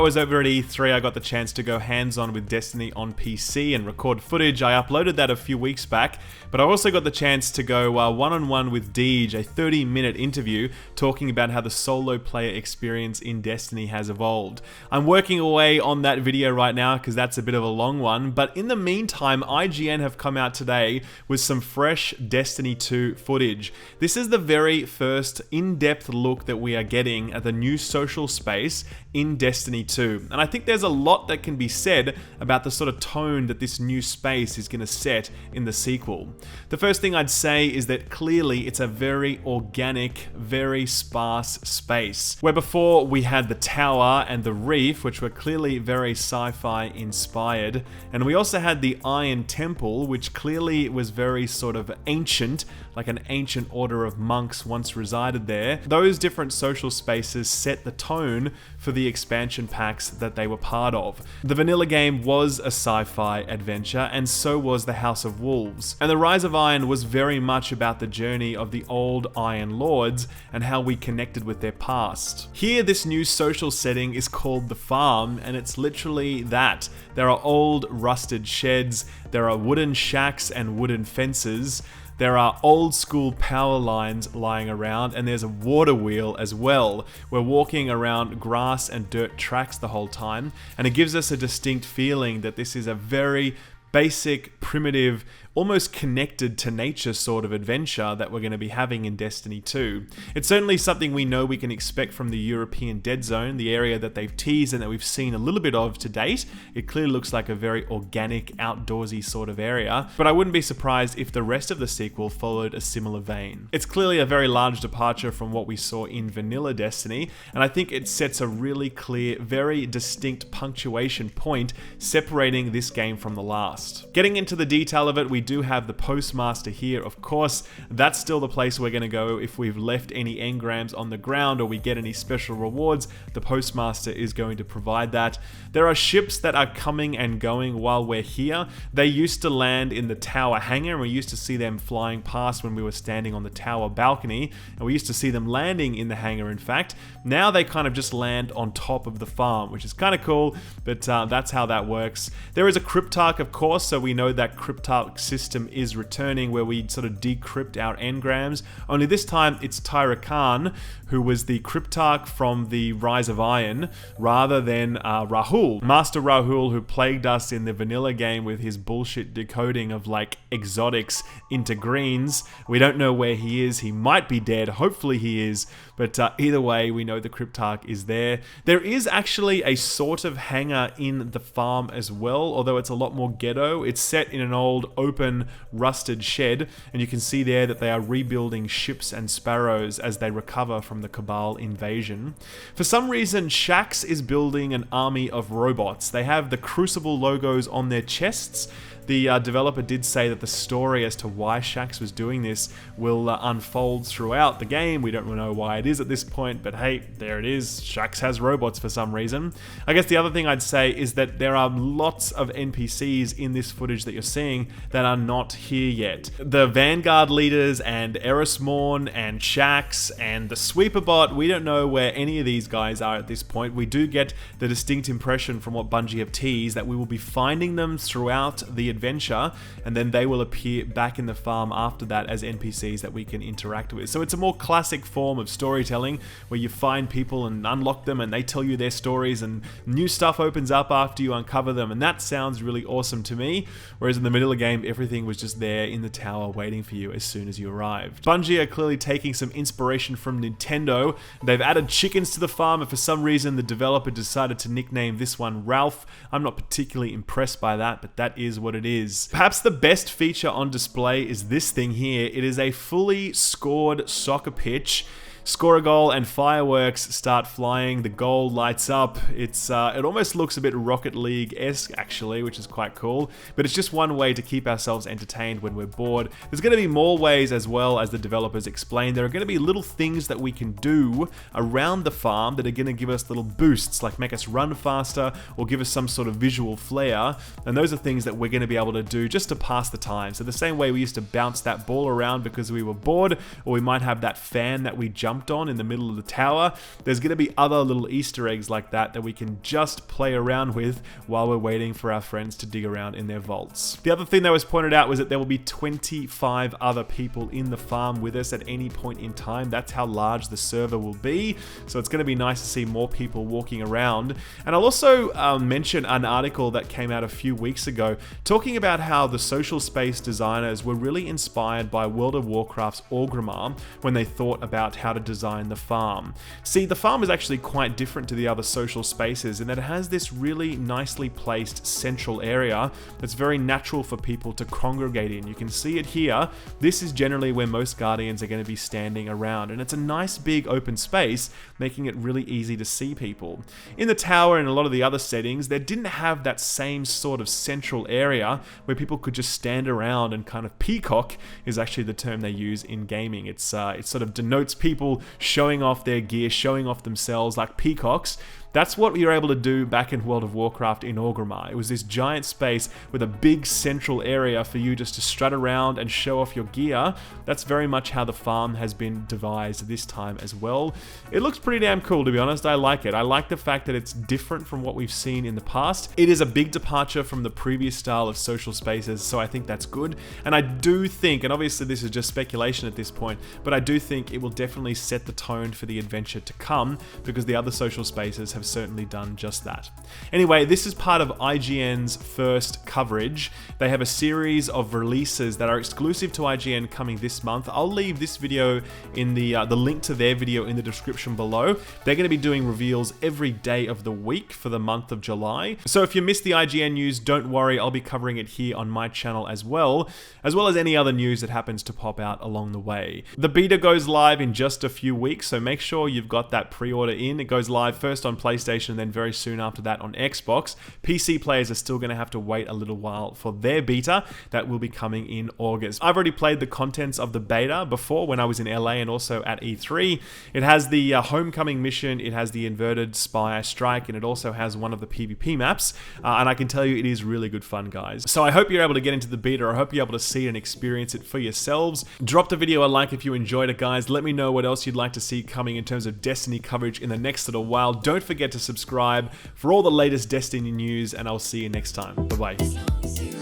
was over at E3, I got the chance to go hands-on with Destiny on PC and record footage. I uploaded that a few weeks back, but I also got the chance to go one-on-one with Deej, a 30-minute interview talking about how the solo player experience in Destiny has evolved. I'm working away on that video right now because that's a bit of a long one, but in the meantime, IGN have come out today with some fresh Destiny 2 footage. This is the very first in-depth look that we are getting at the new social space in Destiny 2, and I think there's a lot that can be said about the sort of tone that this new space is going to set in the sequel. The first thing I'd say is that clearly it's a very organic, very sparse space, where before we had the tower and the reef, which were clearly very sci-fi inspired, and we also had the Iron Temple, which clearly was very sort of ancient, like an ancient order of monks once resided there. Those different social spaces set the tone for the expansion packs that they were part of. The vanilla game was a sci-fi adventure, and so was the House of Wolves. And the Rise of Iron was very much about the journey of the old Iron Lords and how we connected with their past. Here, this new social setting is called the Farm, and it's literally that. There are old rusted sheds, there are wooden shacks and wooden fences, there are old school power lines lying around, and there's a water wheel as well. We're walking around grass and dirt tracks the whole time, and it gives us a distinct feeling that this is a very basic, primitive, almost connected to nature sort of adventure that we're going to be having in Destiny 2. It's certainly something we know we can expect from the European Dead Zone, the area that they've teased and that we've seen a little bit of to date. It clearly looks like a very organic, outdoorsy sort of area, but I wouldn't be surprised if the rest of the sequel followed a similar vein. It's clearly a very large departure from what we saw in vanilla Destiny, and I think it sets a really clear, very distinct punctuation point separating this game from the last. Getting into the detail of it, we do have the Postmaster here, of course. That's still the place we're going to go if we've left any engrams on the ground or we get any special rewards. The Postmaster is going to provide that. There are ships that are coming and going while we're here. They used to land in the tower hangar, and we used to see them flying past when we were standing on the tower balcony, and we used to see them landing in the hangar, in fact. Now they kind of just land on top of the farm, which is kind of cool, but that's how that works. There is a Cryptarch, of course, so we know that Cryptarch system is returning, where we sort of decrypt our engrams. Only this time it's Tyra Khan, who was the Cryptarch from the Rise of Iron, rather than Rahul. Master Rahul, who plagued us in the vanilla game with his bullshit decoding of like exotics into greens. We don't know where he is. He might be dead. Hopefully he is. But either way, we know the Cryptarch is there. There is actually a sort of hangar in the farm as well, although it's a lot more ghetto. It's set in an old open rusted shed, and you can see there that they are rebuilding ships and sparrows as they recover from the Cabal invasion. For some reason, Shaxx is building an army of robots. They have the Crucible logos on their chests. The developer did say that the story as to why Shaxx was doing this will unfold throughout the game. We don't know why it is at this point, but hey, there it is. Shaxx has robots for some reason. I guess the other thing I'd say is that there are lots of NPCs in this footage that you're seeing that are not here yet. The Vanguard leaders and Erismorn and Shaxx and the Sweeper bot, we don't know where any of these guys are at this point. We do get the distinct impression from what Bungie have teased that we will be finding them throughout the adventure, and then they will appear back in the farm after that as NPCs that we can interact with. So it's a more classic form of storytelling where you find people and unlock them and they tell you their stories, and new stuff opens up after you uncover them, and that sounds really awesome to me. Whereas in the vanilla game, everything was just there in the tower waiting for you as soon as you arrived. Bungie are clearly taking some inspiration from Nintendo. They've added chickens to the farm, and for some reason the developer decided to nickname this one Ralph. I'm not particularly impressed by that, but that is what it is. Perhaps the best feature on display is this thing here. It is a fully scored soccer pitch. Score a goal and fireworks start flying, the goal lights up. It almost looks a bit Rocket League-esque actually, which is quite cool, but it's just one way to keep ourselves entertained when we're bored. There's going to be more ways as well, as the developers explained. There are going to be little things that we can do around the farm that are going to give us little boosts, like make us run faster or give us some sort of visual flair, and those are things that we're going to be able to do just to pass the time. So the same way we used to bounce that ball around because we were bored, or we might have that fan that we jump jumped on in the middle of the tower. There's going to be other little Easter eggs like that we can just play around with while we're waiting for our friends to dig around in their vaults. The other thing that was pointed out was that there will be 25 other people in the farm with us at any point in time. That's how large the server will be, so it's going to be nice to see more people walking around. And I'll also mention an article that came out a few weeks ago talking about how the social space designers were really inspired by World of Warcraft's Orgrimmar when they thought about how to design the farm. See, the farm is actually quite different to the other social spaces in that it has this really nicely placed central area that's very natural for people to congregate in. You can see it here. This is generally where most Guardians are going to be standing around, and it's a nice big open space, making it really easy to see people. In the tower and a lot of the other settings, they didn't have that same sort of central area where people could just stand around and kind of peacock is actually the term they use in gaming. It sort of denotes people showing off their gear, showing off themselves like peacocks. That's what we were able to do back in World of Warcraft in Orgrimmar. It was this giant space with a big central area for you just to strut around and show off your gear. That's very much how the farm has been devised this time as well. It looks pretty damn cool, to be honest. I like it. I like the fact that it's different from what we've seen in the past. It is a big departure from the previous style of social spaces, so I think that's good. And I do think, and obviously this is just speculation at this point, but I do think it will definitely set the tone for the adventure to come, because the other social spaces have certainly done just that. Anyway, this is part of IGN's first coverage. They have a series of releases that are exclusive to IGN coming this month. I'll leave this video in the link to their video in the description below. They're going to be doing reveals every day of the week for the month of July. So if you missed the IGN news, don't worry, I'll be covering it here on my channel as well as any other news that happens to pop out along the way. The beta goes live in just a few weeks, so make sure you've got that pre-order in. It goes live first on PlayStation and then very soon after that on Xbox. PC players are still going to have to wait a little while for their beta that will be coming in August. I've already played the contents of the beta before when I was in LA and also at E3. It has the homecoming mission, it has the inverted spire strike, and it also has one of the PvP maps, and I can tell you it is really good fun, guys. So I hope you're able to get into the beta. I hope you're able to see it and experience it for yourselves. Drop the video a like if you enjoyed it, guys. Let me know what else you'd like to see coming in terms of Destiny coverage in the next little while. Don't forget to subscribe for all the latest Destiny news, and I'll see you next time. Bye-bye.